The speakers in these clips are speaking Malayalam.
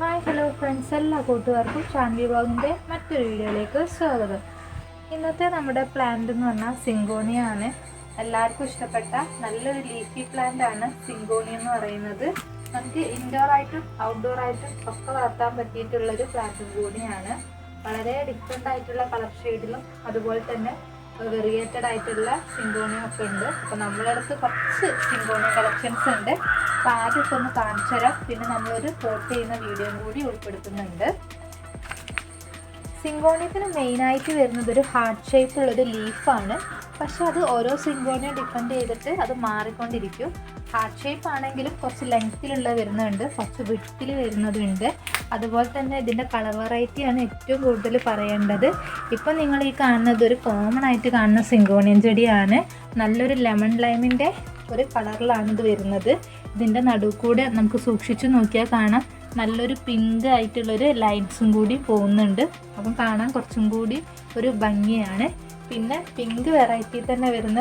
ഹായ് ഹലോ ഫ്രണ്ട്സ്, എല്ലാ കൂട്ടുകാർക്കും ഷാൻവി വ്ളോഗിൻ്റെ മറ്റൊരു വീഡിയോയിലേക്ക് സ്വാഗതം. ഇന്നത്തെ നമ്മുടെ പ്ലാന്റ് എന്ന് പറഞ്ഞാൽ സിങ്കോണിയ ആണ്. എല്ലാവർക്കും ഇഷ്ടപ്പെട്ട നല്ലൊരു ലീഫി പ്ലാന്റ് ആണ് സിങ്കോണിയ എന്ന് പറയുന്നത്. നമുക്ക് ഇൻഡോർ ആയിട്ടും ഔട്ട്ഡോർ ആയിട്ടും ഒക്കെ വളർത്താൻ പറ്റിയിട്ടുള്ളൊരു പ്ലാന്റും കൂടിയാണ്. വളരെ ഡിഫറെൻ്റ് ആയിട്ടുള്ള കളർ ഷെയ്ഡിലും അതുപോലെ തന്നെ വെറിയേറ്റഡ് ആയിട്ടുള്ള സിങ്കോണിയ ഒക്കെ ഉണ്ട്. അപ്പോൾ നമ്മളെ അടുത്ത് കുറച്ച് സിങ്കോണിയ കളക്ഷൻസ് ഉണ്ട്. അപ്പോൾ ആദ്യമൊക്കെ ഒന്ന് കാണിച്ചു തരാം. പിന്നെ നമ്മളൊരു പോട്ട് ചെയ്യുന്ന വീഡിയോയും കൂടി ഉൾപ്പെടുത്തുന്നുണ്ട്. സിങ്കോണിയത്തിന് മെയിനായിട്ട് വരുന്നത് ഒരു ഹാർട്ട് ഷേപ്പുള്ളൊരു ലീഫാണ്. പക്ഷെ അത് ഓരോ സിങ്കോണിയ ഡിപ്പെൻഡ് ചെയ്തിട്ട് അത് മാറിക്കൊണ്ടിരിക്കും. ഹാർട്ട് ഷേപ്പ് ആണെങ്കിലും കുറച്ച് ലെങ്ത്തിലുള്ള വരുന്നുണ്ട്, കുറച്ച് വിട്ടിൽ വരുന്നതുണ്ട്. അതുപോലെ തന്നെ ഇതിൻ്റെ കളർ വെറൈറ്റിയാണ് ഏറ്റവും കൂടുതൽ പറയേണ്ടത്. ഇപ്പം നിങ്ങൾ ഈ കാണുന്നത് ഒരു കോമൺ ആയിട്ട് കാണുന്ന സിങ്കോണിയൻ ചെടിയാണ്. നല്ലൊരു ലെമൺ ലൈമിൻ്റെ ഒരു കളറിലാണ് ഇത് വരുന്നത്. ഇതിൻ്റെ നടുവ് കൂടെ നമുക്ക് സൂക്ഷിച്ച് നോക്കിയാൽ കാണാം നല്ലൊരു പിങ്ക് ആയിട്ടുള്ളൊരു ലൈൻസും കൂടി പോകുന്നുണ്ട്. അപ്പം കാണാൻ കുറച്ചും കൂടി ഒരു ഭംഗിയാണ്. പിന്നെ പിങ്ക് വെറൈറ്റി തന്നെ വരുന്ന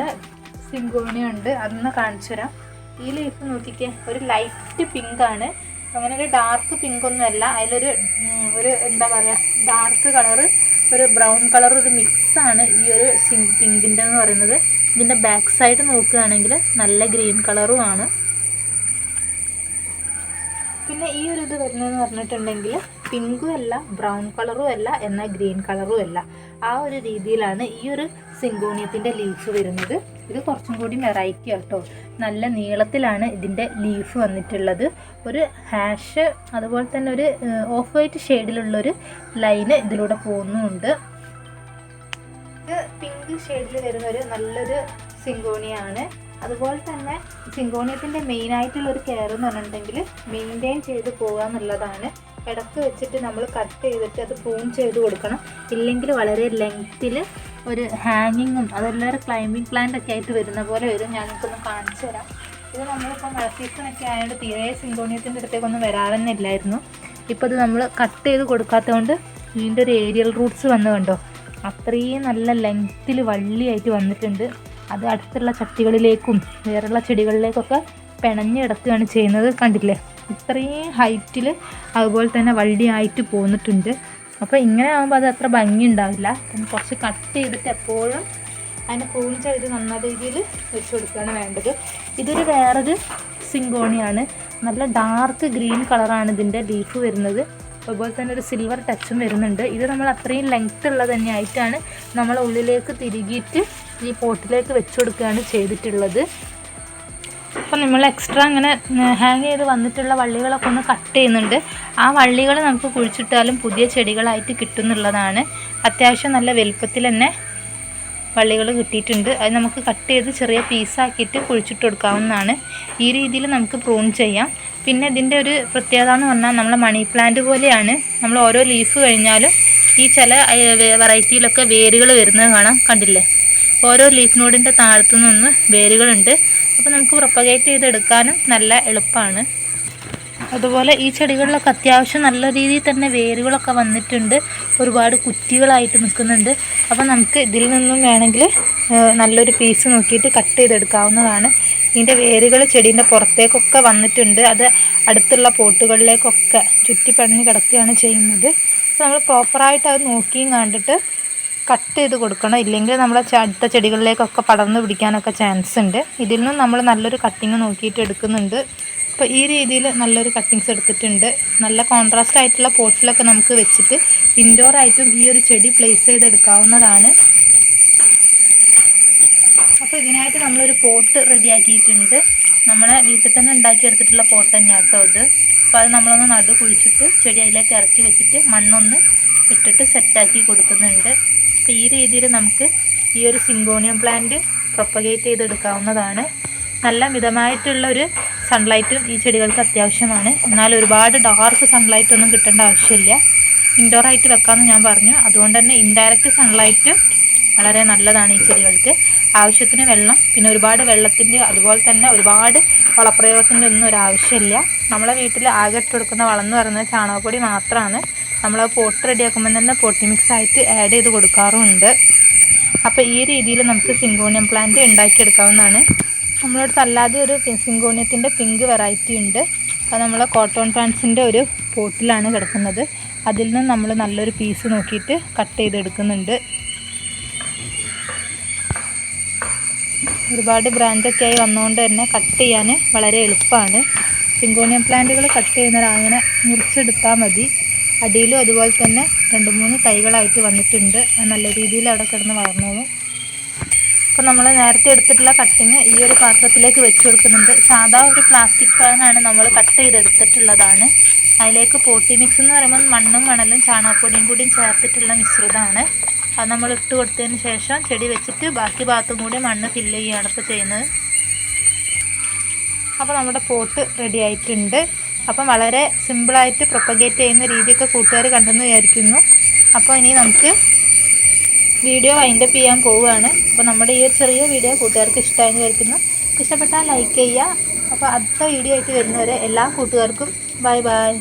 സിങ്കോണിയ ഉണ്ട്, അതൊന്ന് കാണിച്ചു തരാം. ഈ ലീഫ് നോക്കിക്കേ, ഒരു ലൈറ്റ് പിങ്ക് ആണ്. അങ്ങനെ ഒരു ഡാർക്ക് പിങ്ക് ഒന്നും അല്ല, അതിലൊരു എന്താ പറയുക, ഡാർക്ക് കളറ് ഒരു ബ്രൗൺ കളർ ഒരു മിക്സാണ് ഈ ഒരു പിങ്കിൻ്റെ എന്ന് പറയുന്നത്. ഇതിൻ്റെ ബാക്ക് സൈഡ് നോക്കുകയാണെങ്കിൽ നല്ല ഗ്രീൻ കളറും ആണ്. പിന്നെ ഈ ഒരു ഇത് വരുന്നതെന്ന് പറഞ്ഞിട്ടുണ്ടെങ്കിൽ പിങ്കും അല്ല ബ്രൗൺ കളറും അല്ല എന്നാൽ ഗ്രീൻ കളറും അല്ല, ആ ഒരു രീതിയിലാണ് ഈ ഒരു സിങ്കോണിയത്തിൻ്റെ ലീഫ് വരുന്നത്. ഇത് കുറച്ചും കൂടി വെറൈറ്റി കേട്ടോ. നല്ല നീളത്തിലാണ് ഇതിൻ്റെ ലീഫ് വന്നിട്ടുള്ളത്. ഒരു ഹാഷ് അതുപോലെ തന്നെ ഒരു ഓഫ് വൈറ്റ് ഷെയ്ഡിലുള്ളൊരു ലൈന് ഇതിലൂടെ പോകുന്നുമുണ്ട്. ഇത് പിങ്ക് ഷെയ്ഡിൽ വരുന്നൊരു നല്ലൊരു സിങ്കോണിയാണ്. അതുപോലെ തന്നെ സിങ്കോണിയത്തിൻ്റെ മെയിനായിട്ടുള്ളൊരു കെയർ എന്ന് പറഞ്ഞിട്ടുണ്ടെങ്കിൽ മെയിൻറ്റെയിൻ ചെയ്ത് പോകുക എന്നുള്ളതാണ്. ഇടയ്ക്ക് വെച്ചിട്ട് നമ്മൾ കട്ട് ചെയ്തിട്ട് അത് പ്രൂൺ ചെയ്ത് കൊടുക്കണം. ഇല്ലെങ്കിൽ വളരെ ലെങ്ത്തിൽ ഒരു ഹാങ്ങിങ്ങും അതെല്ലാവരും ക്ലൈമ്പിംഗ് പ്ലാന്റ് ഒക്കെ ആയിട്ട് വരുന്ന പോലെ വരും. ഞാനിതൊന്ന് കാണിച്ചു തരാം. ഇത് നമ്മളിപ്പോൾ മഴ സീസണൊക്കെ ആയതുകൊണ്ട് തീരെ സിങ്കോണിയത്തിൻ്റെ അടുത്തേക്കൊന്നും വരാറന്നെ ഇല്ലായിരുന്നു. ഇപ്പോൾ ഇത് നമ്മൾ കട്ട് ചെയ്ത് കൊടുക്കാത്തതുകൊണ്ട് ഇതിൻ്റെ ഒരു ഏരിയൽ റൂട്ട്സ് വന്ന് കണ്ടോ, അത്രയും നല്ല ലെങ്ത്തിൽ വള്ളിയായിട്ട് വന്നിട്ടുണ്ട്. അത് അടുത്തുള്ള ചട്ടികളിലേക്കും വേറെയുള്ള ചെടികളിലേക്കൊക്കെ പിണഞ്ഞ് കിടക്കുകയാണ് ചെയ്യുന്നത്. കണ്ടില്ലേ, ഇത്രയും ഹൈറ്റിൽ അതുപോലെ തന്നെ വള്ളിയായിട്ട് പോന്നിട്ടുണ്ട്. അപ്പോൾ ഇങ്ങനെ ആകുമ്പോൾ അത് അത്ര ഭംഗി ഉണ്ടാവില്ല. അപ്പം കുറച്ച് കട്ട് ചെയ്തിട്ട് എപ്പോഴും അതിനെ പ്രൂൺ ചെയ്ത് നന്ന രീതിയിൽ വെച്ച് കൊടുക്കുകയാണ് വേണ്ടത്. ഇതൊരു വേറൊരു സിങ്കോണിയാണ്. നല്ല ഡാർക്ക് ഗ്രീൻ കളറാണ് ഇതിൻ്റെ ലീഫ് വരുന്നത്. അതുപോലെ തന്നെ ഒരു സിൽവർ ടച്ചും വരുന്നുണ്ട്. ഇത് നമ്മൾ അത്രയും ലെങ്ത്ത് ഉള്ളത് തന്നെയായിട്ടാണ് നമ്മൾ ഉള്ളിലേക്ക് തിരികിയിട്ട് ഈ പോട്ടിലേക്ക് വെച്ച് കൊടുക്കുകയാണ് ചെയ്തിട്ടുള്ളത്. അപ്പം നമ്മൾ എക്സ്ട്രാ ഇങ്ങനെ ഹാങ് ചെയ്ത് വന്നിട്ടുള്ള വള്ളികളൊക്കെ ഒന്ന് കട്ട് ചെയ്യുന്നുണ്ട്. ആ വള്ളികൾ നമുക്ക് കുഴിച്ചിട്ടാലും പുതിയ ചെടികളായിട്ട് കിട്ടുന്നുള്ളതാണ്. അത്യാവശ്യം നല്ല വലുപ്പത്തിൽ തന്നെ വള്ളികൾ കിട്ടിയിട്ടുണ്ട്. അത് നമുക്ക് കട്ട് ചെയ്ത് ചെറിയ പീസാക്കിയിട്ട് കുഴിച്ചിട്ട് കൊടുക്കാവുന്നതാണ്. ഈ രീതിയിൽ നമുക്ക് പ്രൂൺ ചെയ്യാം. പിന്നെ ഇതിൻ്റെ ഒരു പ്രത്യേകത എന്ന് പറഞ്ഞാൽ നമ്മളെ മണി പ്ലാന്റ് പോലെയാണ്. നമ്മൾ ഓരോ ലീഫ് കഴിഞ്ഞാലും ഈ ചില വെറൈറ്റിയിലൊക്കെ വേരുകൾ വരുന്നത് കാണാം. കണ്ടില്ലേ, ഓരോ ലീഫ് നോഡിൻ്റെ താഴത്തു നിന്ന് വേരുകളുണ്ട്. അപ്പോൾ നമുക്ക് പ്രൊപ്പഗേറ്റ് ചെയ്തെടുക്കാനും നല്ല എളുപ്പമാണ്. അതുപോലെ ഈ ചെടികളിലൊക്കെ അത്യാവശ്യം നല്ല രീതിയിൽ തന്നെ വേരുകളൊക്കെ വന്നിട്ടുണ്ട്. ഒരുപാട് കുറ്റികളായിട്ട് നിൽക്കുന്നുണ്ട്. അപ്പോൾ നമുക്ക് ഇതിൽ നിന്നും വേണമെങ്കിൽ നല്ലൊരു പീസ് നോക്കിയിട്ട് കട്ട് ചെയ്തെടുക്കാവുന്നതാണ്. ഇതിൻ്റെ വേരുകൾ ചെടീൻ്റെ പുറത്തേക്കൊക്കെ വന്നിട്ടുണ്ട്. അത് അടുത്തുള്ള പോട്ടുകളിലേക്കൊക്കെ ചുറ്റിപ്പണഞ്ഞ് കിടക്കുകയാണ് ചെയ്യുന്നത്. അപ്പോൾ നമ്മൾ പ്രോപ്പറായിട്ട് അത് നോക്കിയും കണ്ടിട്ട് കട്ട് ചെയ്ത് കൊടുക്കണം. ഇല്ലെങ്കിൽ നമ്മളെ അടുത്ത ചെടികളിലേക്കൊക്കെ പടർന്ന് പിടിക്കാനൊക്കെ ചാൻസ് ഉണ്ട്. ഇതിൽ നിന്നും നമ്മൾ നല്ലൊരു കട്ടിങ് നോക്കിയിട്ട് എടുക്കുന്നുണ്ട്. അപ്പോൾ ഈ രീതിയിൽ നല്ലൊരു കട്ടിങ്സ് എടുത്തിട്ടുണ്ട്. നല്ല കോൺട്രാസ്റ്റ് ആയിട്ടുള്ള പോട്ടിലൊക്കെ നമുക്ക് വെച്ചിട്ട് ഇൻഡോർ ആയിട്ടും ഈ ഒരു ചെടി പ്ലേസ് ചെയ്തെടുക്കാവുന്നതാണ്. അപ്പോൾ ഇതിനായിട്ട് നമ്മളൊരു പോട്ട് റെഡിയാക്കിയിട്ടുണ്ട്. നമ്മളെ വീട്ടിൽ തന്നെ ഉണ്ടാക്കിയെടുത്തിട്ടുള്ള പോട്ട് തന്നെയാണ് കേട്ടോ ഇത്. അപ്പോൾ അത് നമ്മളൊന്ന് നടു കുഴിച്ചിട്ട് ചെടി അതിലേക്ക് ഇറക്കി വെച്ചിട്ട് മണ്ണൊന്ന് ഇട്ടിട്ട് സെറ്റാക്കി കൊടുക്കുന്നുണ്ട്. അപ്പോൾ ഈ രീതിയിൽ നമുക്ക് ഈ ഒരു സിങ്കോണിയം പ്ലാന്റ് പ്രൊപ്പഗേറ്റ് ചെയ്തെടുക്കാവുന്നതാണ്. നല്ല മിതമായിട്ടുള്ളൊരു സൺലൈറ്റും ഈ ചെടികൾക്ക് അത്യാവശ്യമാണ്. എന്നാൽ ഒരുപാട് ഡാർക്ക് സൺലൈറ്റ് ഒന്നും കിട്ടേണ്ട ആവശ്യമില്ല. ഇൻഡോറായിട്ട് വെക്കാമെന്ന് ഞാൻ പറഞ്ഞു. അതുകൊണ്ട് തന്നെ ഇൻഡയറക്റ്റ് സൺലൈറ്റ് വളരെ നല്ലതാണ് ഈ ചെടികൾക്ക്. ആവശ്യത്തിന് വെള്ളം, പിന്നെ ഒരുപാട് വെള്ളത്തിൻ്റെ അതുപോലെ തന്നെ ഒരുപാട് വളപ്രയോഗത്തിൻ്റെ ഒന്നും ഒരാവശ്യമില്ല. നമ്മളെ വീട്ടിൽ ആകെ ഇട്ട് കൊടുക്കുന്ന വളം എന്ന് പറയുന്നത് ചാണകപ്പൊടി മാത്രമാണ്. നമ്മൾ പോട്ട് റെഡിയാക്കുമ്പോൾ തന്നെ പൊട്ടി മിക്സ് ആയിട്ട് ആഡ് ചെയ്ത് കൊടുക്കാറുമുണ്ട്. അപ്പോൾ ഈ രീതിയിൽ നമുക്ക് സിങ്കോണിയം പ്ലാന്റ് ഉണ്ടാക്കിയെടുക്കാവുന്നതാണ്. നമ്മളടുത്ത് അല്ലാതെ ഒരു സിങ്കോണിയത്തിൻ്റെ പിങ്ക് വെറൈറ്റി ഉണ്ട്. അപ്പോൾ നമ്മൾ കോട്ടൺ പ്ലാന്റ്സിൻ്റെ ഒരു പോട്ടിലാണ് കിടക്കുന്നത്. അതിൽ നിന്ന് നമ്മൾ നല്ലൊരു പീസ് നോക്കിയിട്ട് കട്ട് ചെയ്തെടുക്കുന്നുണ്ട്. ഒരുപാട് ബ്രാഞ്ചൊക്കെ ആയി വന്നുകൊണ്ട് തന്നെ കട്ട് ചെയ്യാൻ വളരെ എളുപ്പമാണ്. സിങ്കോണിയം പ്ലാന്റുകൾ കട്ട് ചെയ്യുന്നത് അങ്ങനെ മുറിച്ചെടുത്താൽ മതി. അടിയിലും അതുപോലെ തന്നെ 2-3 തൈകളായിട്ട് വന്നിട്ടുണ്ട്. നല്ല രീതിയിൽ അവിടെ കിടന്ന് വളർന്നോളും. അപ്പോൾ നമ്മൾ നേരത്തെ എടുത്തിട്ടുള്ള കട്ടിങ് ഈ ഒരു പാത്രത്തിലേക്ക് വെച്ച് കൊടുക്കുന്നുണ്ട്. സാധാ ഒരു പ്ലാസ്റ്റിക് പാനാണ് നമ്മൾ കട്ട് ചെയ്തെടുത്തിട്ടുള്ളതാണ്. അതിലേക്ക് പോട്ടി മിക്സ് എന്ന് പറയുമ്പോൾ മണ്ണും മണലും ചാണകപ്പൊടിയും കൂടിയും ചേർത്തിട്ടുള്ള മിശ്രിതമാണ്. അത് നമ്മൾ ഇട്ട് കൊടുത്തതിന് ശേഷം ചെടി വെച്ചിട്ട് ബാക്കി ഭാഗത്തും കൂടി മണ്ണ് ഫില്ല് ചെയ്യുകയാണ് ഇപ്പോൾ ചെയ്യുന്നത്. അപ്പോൾ നമ്മുടെ പോട്ട് റെഡി ആയിട്ടുണ്ട്. അപ്പം വളരെ സിമ്പിളായിട്ട് പ്രൊപ്പഗേറ്റ് ചെയ്യുന്ന രീതിയൊക്കെ കൂട്ടുകാർ കണ്ടെന്ന് വിചാരിക്കുന്നു. അപ്പോൾ ഇനി നമുക്ക് വീഡിയോ വൈൻഡപ്പ് ചെയ്യാൻ പോവുകയാണ്. അപ്പോൾ നമ്മുടെ ഈ ഒരു ചെറിയ വീഡിയോ കൂട്ടുകാർക്ക് ഇഷ്ടമായെന്ന് വിചാരിക്കുന്നു. ഇഷ്ടപ്പെട്ടാൽ ലൈക്ക് ചെയ്യുക. അപ്പോൾ അടുത്ത വീഡിയോ ആയിട്ട് വരുന്നവരെ എല്ലാ കൂട്ടുകാർക്കും ബൈ ബൈ.